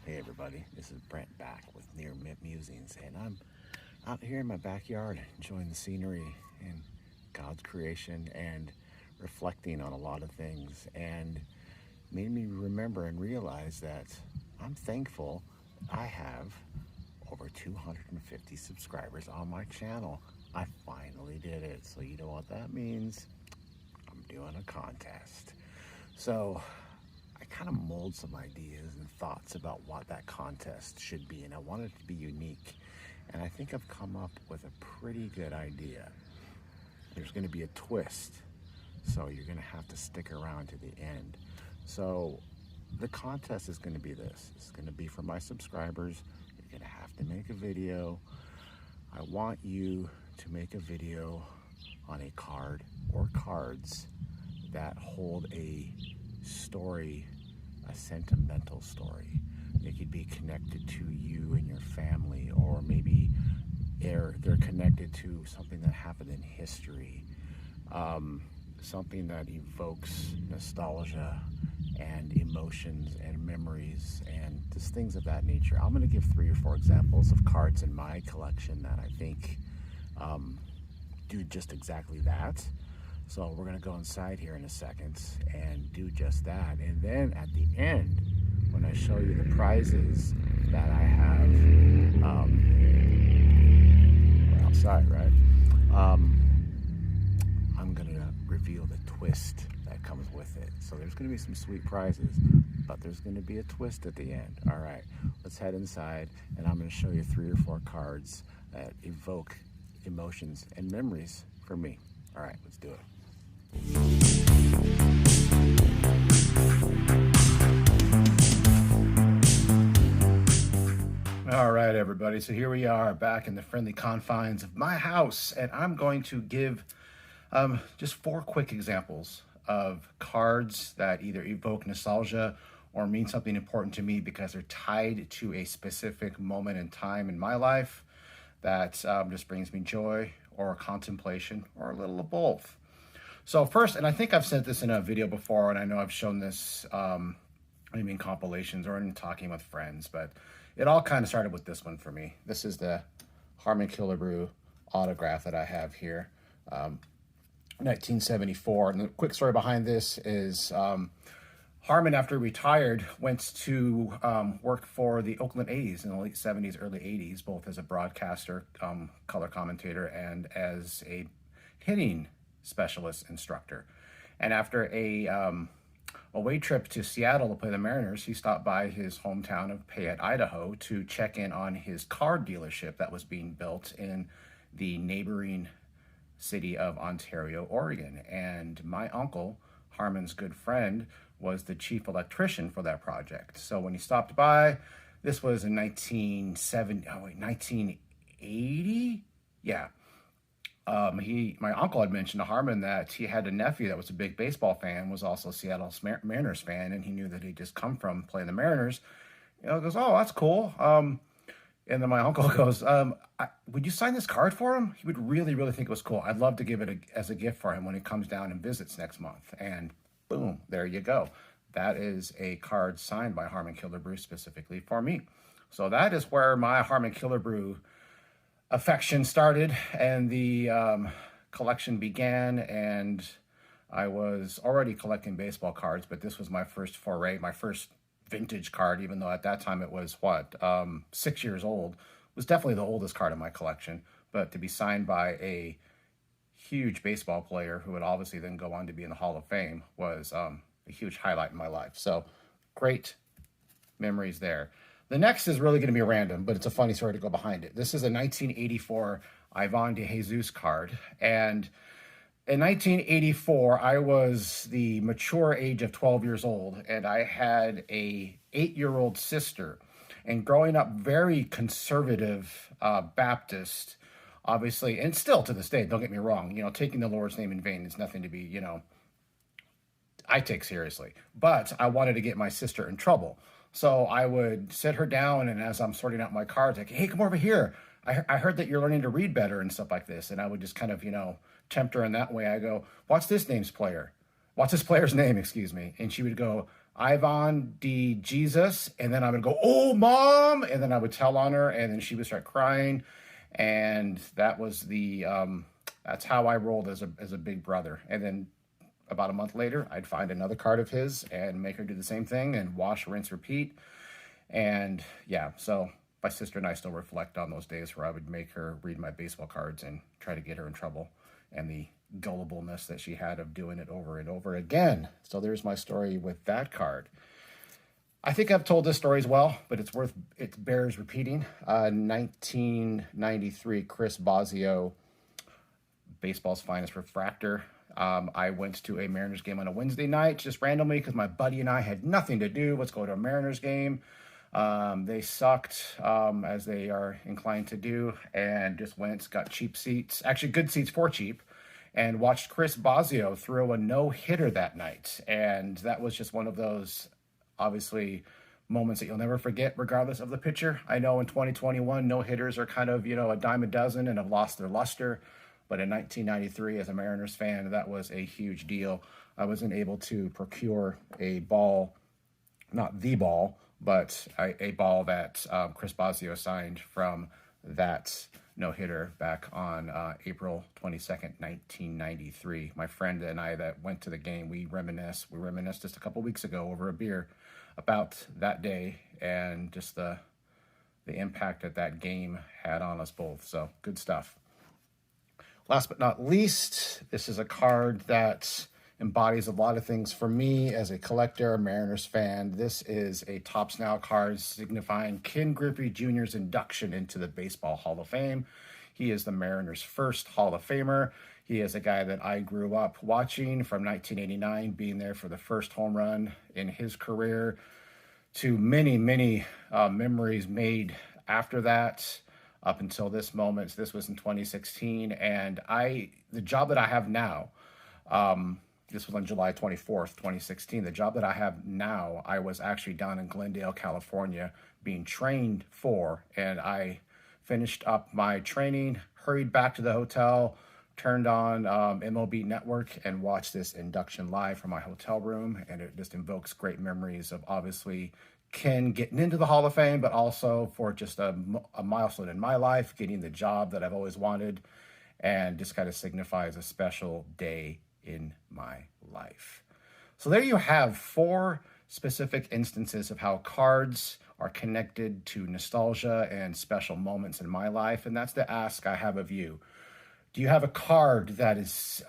Hey everybody, this is Brent back with Near Mint Musings, and I'm out here in my backyard enjoying the scenery and God's creation and reflecting on a lot of things, and made me remember and realize that I'm thankful I have over 250 subscribers on my channel. I finally did it. So you know what that means? I'm doing a contest. So I kind of mold some ideas and thoughts about what that contest should be, and I want it to be unique. And I think I've come up with a pretty good idea. There's going to be a twist, so you're going to have to stick around to the end. So the contest is going to be this. It's going to be for my subscribers. You're going to have to make a video. I want you to make a video on a card or cards that hold a story, a sentimental story. It could be connected to you and your family, or maybe they're connected to something that happened in history, something that evokes nostalgia and emotions and memories and just things of that nature. I'm going to give 3 or 4 examples of cards in my collection that I think do just exactly that. So we're going to go inside here in a second and do just that. And then at the end, when I show you the prizes that I have, we're outside, right? I'm going to reveal the twist that comes with it. So there's going to be some sweet prizes, but there's going to be a twist at the end. All right, let's head inside, and I'm going to show you 3 or 4 cards that evoke emotions and memories for me. All right, let's do it. All right, everybody. So here we are back in the friendly confines of my house, and I'm going to give just 4 quick examples of cards that either evoke nostalgia or mean something important to me because they're tied to a specific moment in time in my life that just brings me joy or contemplation or a little of both. So first, and I think I've said this in a video before, and I know I've shown this maybe in compilations or in talking with friends, but it all kind of started with this one for me. This is the Harmon Brew autograph that I have here, 1974. And the quick story behind this is Harmon, after he retired, went to work for the Oakland A's in the late 70s, early 80s, both as a broadcaster, color commentator, and as a hitting specialist instructor. And after a away trip to Seattle to play the Mariners, he stopped by his hometown of Payette, Idaho, to check in on his car dealership that was being built in the neighboring city of Ontario, Oregon. And my uncle, Harmon's good friend, was the chief electrician for that project. So when he stopped by, this was in 1980? Yeah. My uncle had mentioned to Harmon that he had a nephew that was a big baseball fan, was also a Seattle Mariners fan, and he knew that he'd just come from playing the Mariners. He goes, "Oh, that's cool." And then my uncle goes, "Would you sign this card for him? He would really, really think it was cool. I'd love to give it as a gift for him when he comes down and visits next month." And boom, there you go. That is a card signed by Harmon Brew specifically for me. So that is where my Harmon Brew affection started, and the collection began. And I was already collecting baseball cards, but this was my first foray, my first vintage card, even though at that time it was 6 years old. It was definitely the oldest card in my collection, but to be signed by a huge baseball player who would obviously then go on to be in the Hall of Fame was a huge highlight in my life. So great memories there. The next is really going to be random, but it's a funny story to go behind it. This is a 1984 Ivan de Jesus card. And in 1984, I was the mature age of 12 years old, and I had a 8-year-old sister. And growing up very conservative Baptist, obviously, and still to this day, don't get me wrong, taking the Lord's name in vain is nothing to be, I take seriously. But I wanted to get my sister in trouble. So I would sit her down, and as I'm sorting out my cards, like, "Hey, come over here. I heard that you're learning to read better," and stuff like this. And I would just kind of, tempt her in that way. I go, "What's this player's name, excuse me?" And she would go, Ivan D. Jesus, and then I would go, "Oh, Mom," and then I would tell on her, and then she would start crying, and that was that's how I rolled as a big brother. And then about a month later, I'd find another card of his and make her do the same thing and wash, rinse, repeat. And yeah, so my sister and I still reflect on those days where I would make her read my baseball cards and try to get her in trouble, and the gullibleness that she had of doing it over and over again. So there's my story with that card. I think I've told this story as well, but it bears repeating. 1993, Chris Bosio, baseball's finest refractor. I went to a Mariners game on a Wednesday night, just randomly, because my buddy and I had nothing to do. Let's go to a Mariners game. They sucked, as they are inclined to do, and just went, got cheap seats, actually good seats for cheap, and watched Chris Bosio throw a no-hitter that night. And that was just one of those, obviously, moments that you'll never forget, regardless of the pitcher. I know in 2021, no-hitters are kind of, a dime a dozen and have lost their luster. But in 1993, as a Mariners fan, that was a huge deal. I wasn't able to procure a ball, not the ball, but a ball that Chris Bosio signed from that no-hitter back on April 22nd, 1993. My friend and I that went to the game, we reminisced just a couple weeks ago over a beer about that day and just the impact that game had on us both. So good stuff. Last but not least, this is a card that embodies a lot of things for me as a collector, a Mariners fan. This is a Topps Now card signifying Ken Griffey Jr.'s induction into the Baseball Hall of Fame. He is the Mariners' first Hall of Famer. He is a guy that I grew up watching from 1989, being there for the first home run in his career, to many, many memories made after that up until this moment. This was in 2016, and the job that I have now, this was on July 24th, 2016. The job that I have now, I was actually down in Glendale, California, being trained for, and I finished up my training, hurried back to the hotel, turned on MLB Network, and watched this induction live from my hotel room, and it just invokes great memories of, obviously, Ken getting into the Hall of Fame, but also for just a milestone in my life, getting the job that I've always wanted, and just kind of signifies a special day in my life. So there you have 4 specific instances of how cards are connected to nostalgia and special moments in my life, and that's the ask I have of you. Do you have a card that is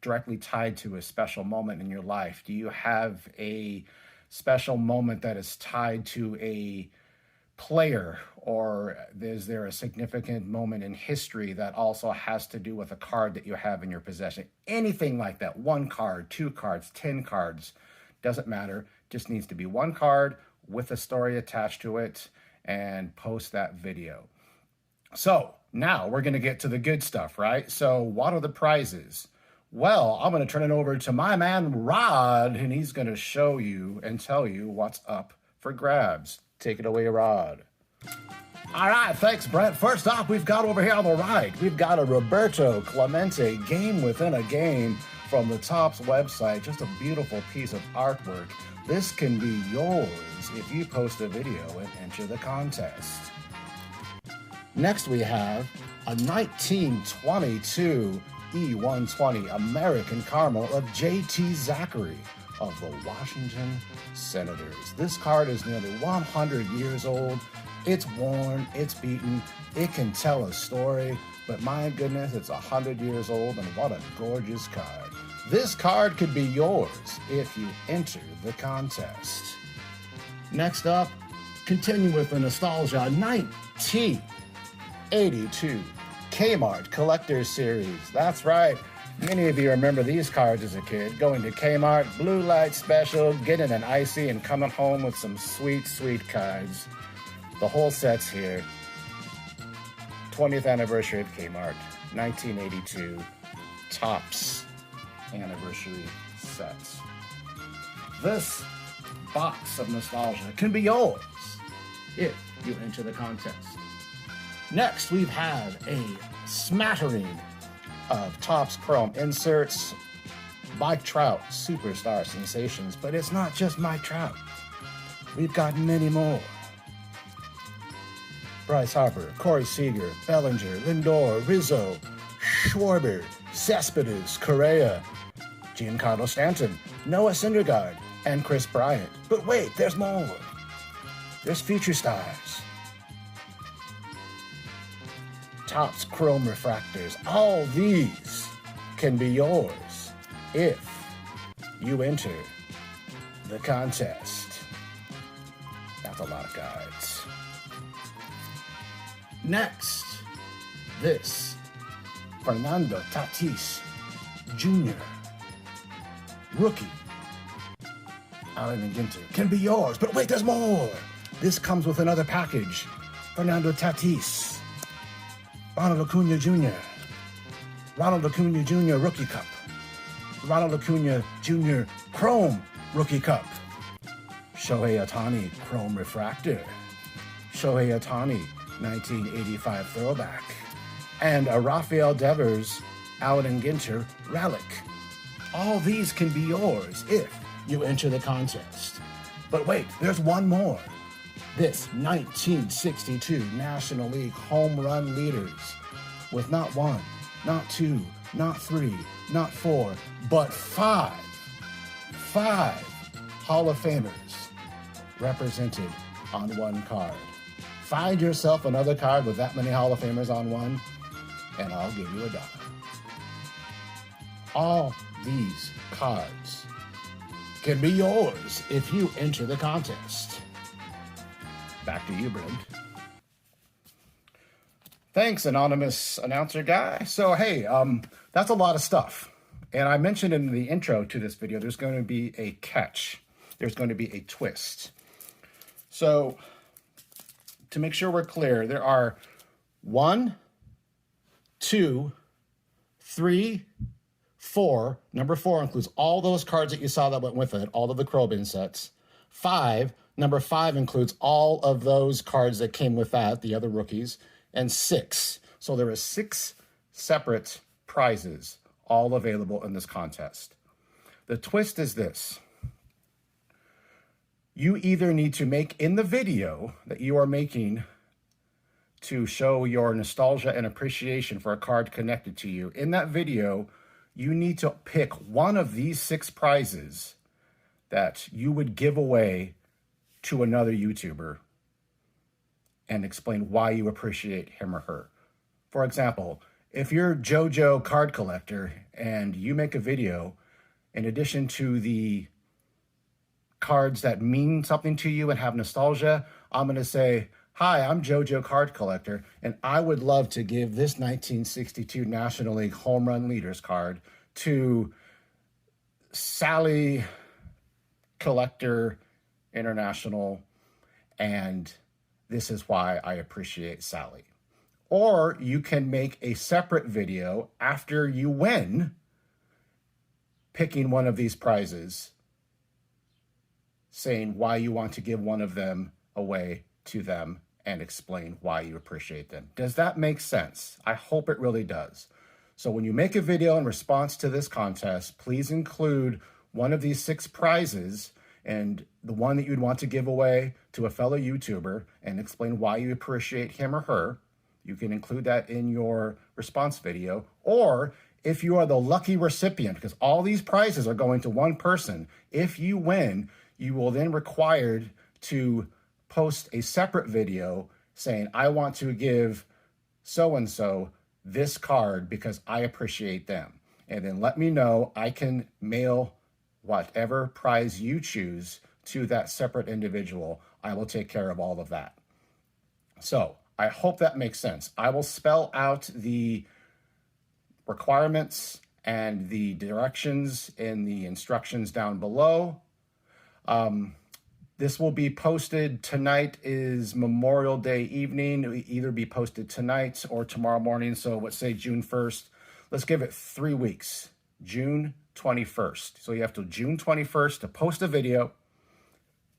directly tied to a special moment in your life? Do you have a special moment that is tied to a player, or is there a significant moment in history that also has to do with a card that you have in your possession? Anything like that. 1 card, 2 cards, 10 cards, doesn't matter. Just needs to be 1 card with a story attached to it, and post that video. So now we're going to get to the good stuff, right? So what are the prizes? Well, I'm going to turn it over to my man, Rod, and he's going to show you and tell you what's up for grabs. Take it away, Rod. All right, thanks, Brent. First off, we've got over here on the right, we've got a Roberto Clemente game within a game from the Topps website. Just a beautiful piece of artwork. This can be yours if you post a video and enter the contest. Next, we have a 1922 E120 American Caramel of J.T. Zachary of the Washington Senators. This card is nearly 100 years old. It's worn, it's beaten, it can tell a story, but my goodness, it's 100 years old, and what a gorgeous card. This card could be yours if you enter the contest. Next up, continue with the nostalgia, 1982 Kmart Collector Series. That's right. Many of you remember these cards as a kid. Going to Kmart, Blue Light Special, getting an icy, and coming home with some sweet, sweet cards. The whole set's here. 20th anniversary of Kmart, 1982, Topps anniversary set. This box of nostalgia can be yours if you enter the contest. Next, we have a smattering of Topps Chrome inserts. Mike Trout, superstar sensations, but it's not just Mike Trout. We've got many more. Bryce Harper, Corey Seager, Bellinger, Lindor, Rizzo, Schwarber, Cespedes, Correa, Giancarlo Stanton, Noah Syndergaard, and Chris Bryant. But wait, there's more. There's future stars. Topps Chrome Refractors. All these can be yours if you enter the contest. That's a lot of cards. Next, this Fernando Tatis Jr. rookie Allen and Ginter can be yours, but wait, there's more. This comes with another package. Fernando Tatis, Ronald Acuna Jr., Ronald Acuna Jr. Rookie Cup, Ronald Acuna Jr. Chrome Rookie Cup, Shohei Ohtani Chrome Refractor, Shohei Ohtani 1985 Throwback, and a Rafael Devers Allen and Ginter Relic. All these can be yours if you enter the contest. But wait, there's one more. This 1962 National League home run leaders with not one, not two, not three, not four, but five Hall of Famers represented on one card. Find yourself another card with that many Hall of Famers on one, and I'll give you $1. All these cards can be yours if you enter the contest. Back to you, Brent. Thanks, anonymous announcer guy. So, hey, that's a lot of stuff. And I mentioned in the intro to this video, there's going to be a catch. There's going to be a twist. So, to make sure we're clear, there are 1, 2, 3, 4. Number 4 includes all those cards that you saw that went with it, all of the Krobin sets. 5. Number 5 includes all of those cards that came with that, the other rookies. And 6. So there are 6 separate prizes, all available in this contest. The twist is this. You either need to make in the video that you are making to show your nostalgia and appreciation for a card connected to you. In that video, you need to pick one of these 6 prizes that you would give away to another YouTuber and explain why you appreciate him or her. For example, if you're JoJo card collector and you make a video, in addition to the cards that mean something to you and have nostalgia, I'm going to say, hi, I'm JoJo card collector, and I would love to give this 1962 National League home run leaders card to Sally Collector International, and this is why I appreciate Sally. Or you can make a separate video after you win, picking one of these prizes, saying why you want to give one of them away to them and explain why you appreciate them. Does that make sense? I hope it really does. So when you make a video in response to this contest, please include one of these 6 prizes and the one that you'd want to give away to a fellow YouTuber and explain why you appreciate him or her. You can include that in your response video. Or if you are the lucky recipient, because all these prizes are going to one person, if you win, you will then required to post a separate video saying, I want to give so-and-so this card because I appreciate them. And then let me know. I can mail whatever prize you choose to that separate individual. I will take care of all of that. So I hope that makes sense. I will spell out the requirements and the directions in the instructions down below. This will be posted. Tonight is Memorial Day evening. It will either be posted tonight or tomorrow morning. So let's say June 1st. Let's give it 3 weeks. June 21st. So you have till June 21st to post a video.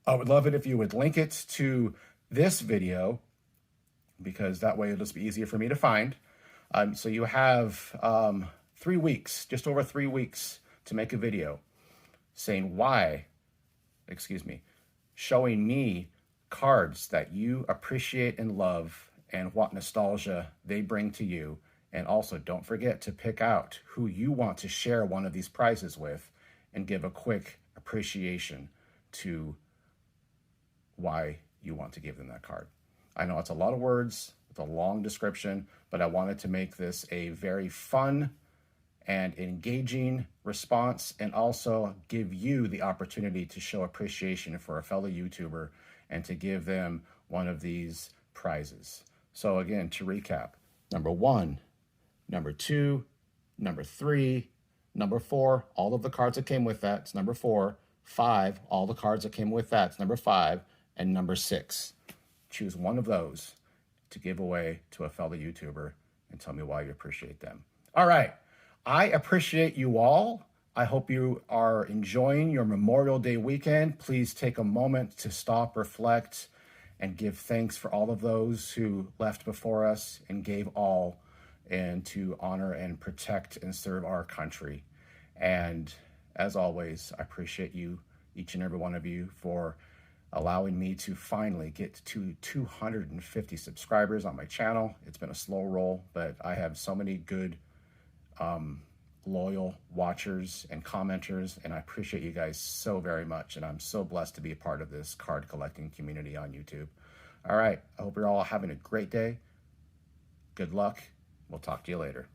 I would love it if you would link it to this video, because that way it'll just be easier for me to find. So you have 3 weeks, just over 3 weeks to make a video saying why, showing me cards that you appreciate and love and what nostalgia they bring to you. And also, don't forget to pick out who you want to share one of these prizes with and give a quick appreciation to why you want to give them that card. I know it's a lot of words, it's a long description, but I wanted to make this a very fun and engaging response, and also give you the opportunity to show appreciation for a fellow YouTuber and to give them one of these prizes. So again, to recap, number 1, number 2, number 3, number 4, all of the cards that came with that, it's number 4. 5, all the cards that came with that, it's number 5. And number 6. Choose one of those to give away to a fellow YouTuber and tell me why you appreciate them. All right. I appreciate you all. I hope you are enjoying your Memorial Day weekend. Please take a moment to stop, reflect, and give thanks for all of those who left before us and gave all, and to honor and protect and serve our country. And as always, I appreciate you, each and every one of you, for allowing me to finally get to 250 subscribers on my channel. It's been a slow roll, but I have so many good loyal watchers and commenters, and I appreciate you guys so very much, and I'm so blessed to be a part of this card collecting community on YouTube. All right, I hope you're all having a great day. Good luck. We'll talk to you later.